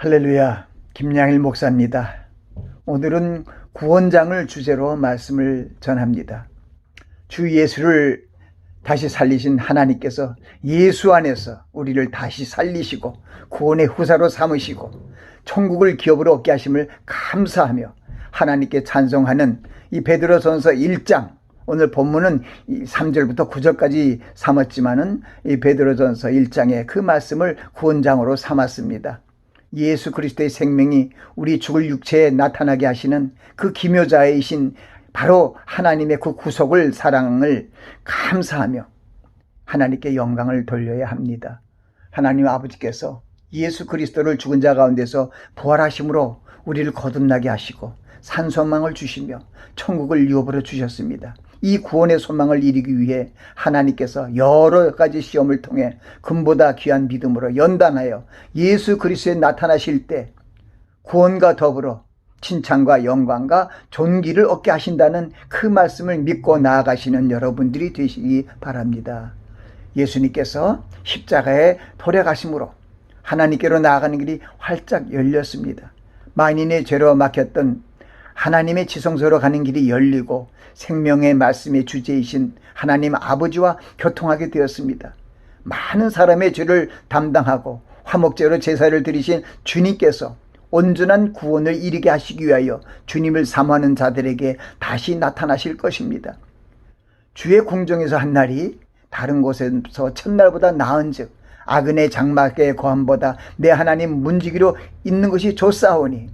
할렐루야, 김양일 목사입니다. 오늘은 구원장을 주제로 말씀을 전합니다. 주 예수를 다시 살리신 하나님께서 예수 안에서 우리를 다시 살리시고 구원의 후사로 삼으시고 천국을 기업으로 얻게 하심을 감사하며 하나님께 찬송하는 이 베드로전서 1장, 오늘 본문은 3절부터 9절까지 삼았지만은 이 베드로전서 1장의 그 말씀을 구원장으로 삼았습니다. 예수 그리스도의 생명이 우리 죽을 육체에 나타나게 하시는 그 기묘자이신 바로 하나님의 그 구속을, 사랑을 감사하며 하나님께 영광을 돌려야 합니다. 하나님 아버지께서 예수 그리스도를 죽은 자 가운데서 부활하심으로 우리를 거듭나게 하시고 산소망을 주시며 천국을 유업으로 주셨습니다. 이 구원의 소망을 이루기 위해 하나님께서 여러 가지 시험을 통해 금보다 귀한 믿음으로 연단하여 예수 그리스도에 나타나실 때 구원과 더불어 칭찬과 영광과 존귀를 얻게 하신다는 그 말씀을 믿고 나아가시는 여러분들이 되시기 바랍니다. 예수님께서 십자가에 돌아가심으로 하나님께로 나아가는 길이 활짝 열렸습니다. 만인의 죄로 막혔던 하나님의 지성소로 가는 길이 열리고 생명의 말씀의 주제이신 하나님 아버지와 교통하게 되었습니다. 많은 사람의 죄를 담당하고 화목제로 제사를 드리신 주님께서 온전한 구원을 이루게 하시기 위하여 주님을 사모하는 자들에게 다시 나타나실 것입니다. 주의 궁정에서 한 날이 다른 곳에서 첫날보다 나은즉 아그네 장막의 거함보다 내 하나님 문지기로 있는 것이 좋사오니,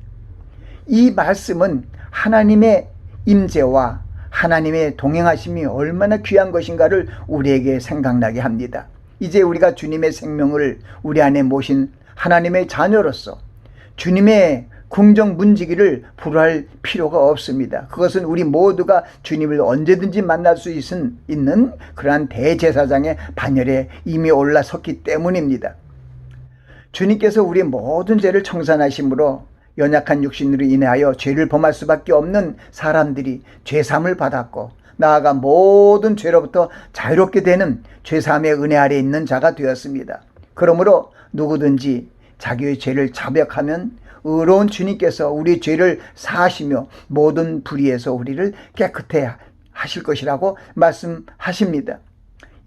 이 말씀은 하나님의 임재와 하나님의 동행하심이 얼마나 귀한 것인가를 우리에게 생각나게 합니다. 이제 우리가 주님의 생명을 우리 안에 모신 하나님의 자녀로서 주님의 궁정 문지기를 불할 필요가 없습니다. 그것은 우리 모두가 주님을 언제든지 만날 수 있는 그러한 대제사장의 반열에 이미 올라섰기 때문입니다. 주님께서 우리의 모든 죄를 청산하심으로 연약한 육신으로 인하여 죄를 범할 수밖에 없는 사람들이 죄사함을 받았고 나아가 모든 죄로부터 자유롭게 되는 죄사함의 은혜 아래 있는 자가 되었습니다. 그러므로 누구든지 자기의 죄를 자백하면 의로운 주님께서 우리 죄를 사하시며 모든 불의에서 우리를 깨끗해 하실 것이라고 말씀하십니다.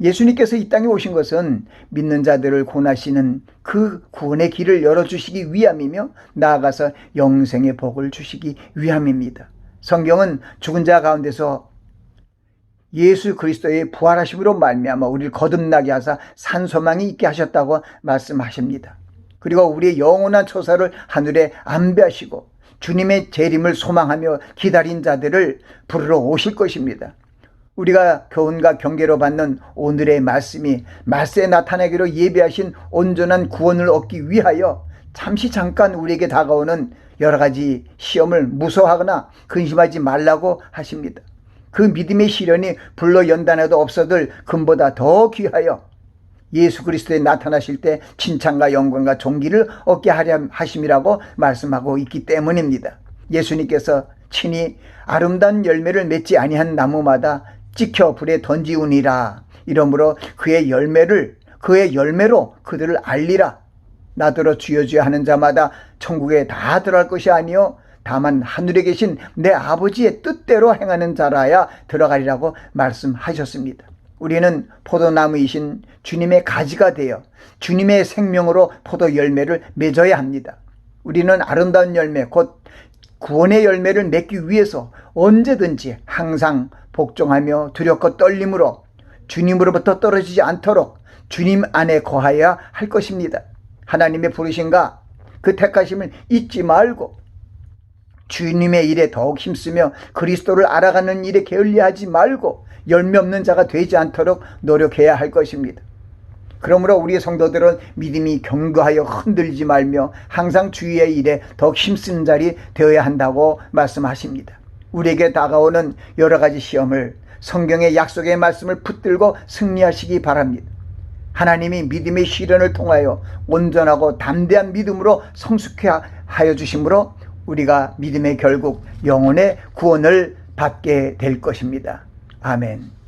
예수님께서 이 땅에 오신 것은 믿는 자들을 구원하시는 그 구원의 길을 열어주시기 위함이며 나아가서 영생의 복을 주시기 위함입니다. 성경은 죽은 자 가운데서 예수 그리스도의 부활하심으로 말미암아 우리를 거듭나게 하사 산소망이 있게 하셨다고 말씀하십니다. 그리고 우리의 영원한 초사를 하늘에 안배하시고 주님의 재림을 소망하며 기다린 자들을 부르러 오실 것입니다. 우리가 교훈과 경계로 받는 오늘의 말씀이 말세에 나타나기로 예비하신 온전한 구원을 얻기 위하여 잠깐 우리에게 다가오는 여러 가지 시험을 무서워하거나 근심하지 말라고 하십니다. 그 믿음의 시련이 불러 연단해도 없어들 금보다 더 귀하여 예수 그리스도에 나타나실 때 칭찬과 영광과 존귀를 얻게 하려 하심이라고 말씀하고 있기 때문입니다. 예수님께서 친히 아름다운 열매를 맺지 아니한 나무마다 찍혀 불에 던지우니라. 이러므로 그의 열매로 그들을 알리라. 나더러 주여 주여 하는 자마다 천국에 다 들어갈 것이 아니요 다만 하늘에 계신 내 아버지의 뜻대로 행하는 자라야 들어가리라고 말씀하셨습니다. 우리는 포도나무이신 주님의 가지가 되어 주님의 생명으로 포도 열매를 맺어야 합니다. 우리는 아름다운 열매, 곧 구원의 열매를 맺기 위해서 언제든지 항상 복종하며 두렵고 떨림으로 주님으로부터 떨어지지 않도록 주님 안에 거하여야 할 것입니다. 하나님의 부르심과 그 택하심을 잊지 말고 주님의 일에 더욱 힘쓰며 그리스도를 알아가는 일에 게을리하지 말고 열매 없는 자가 되지 않도록 노력해야 할 것입니다. 그러므로 우리의 성도들은 믿음이 견고하여 흔들리지 말며 항상 주의 일에 더욱 힘쓰는 자리 되어야 한다고 말씀하십니다. 우리에게 다가오는 여러 가지 시험을 성경의 약속의 말씀을 붙들고 승리하시기 바랍니다. 하나님이 믿음의 시련을 통하여 온전하고 담대한 믿음으로 성숙해 하여 주심으로 우리가 믿음의 결국 영혼의 구원을 받게 될 것입니다. 아멘.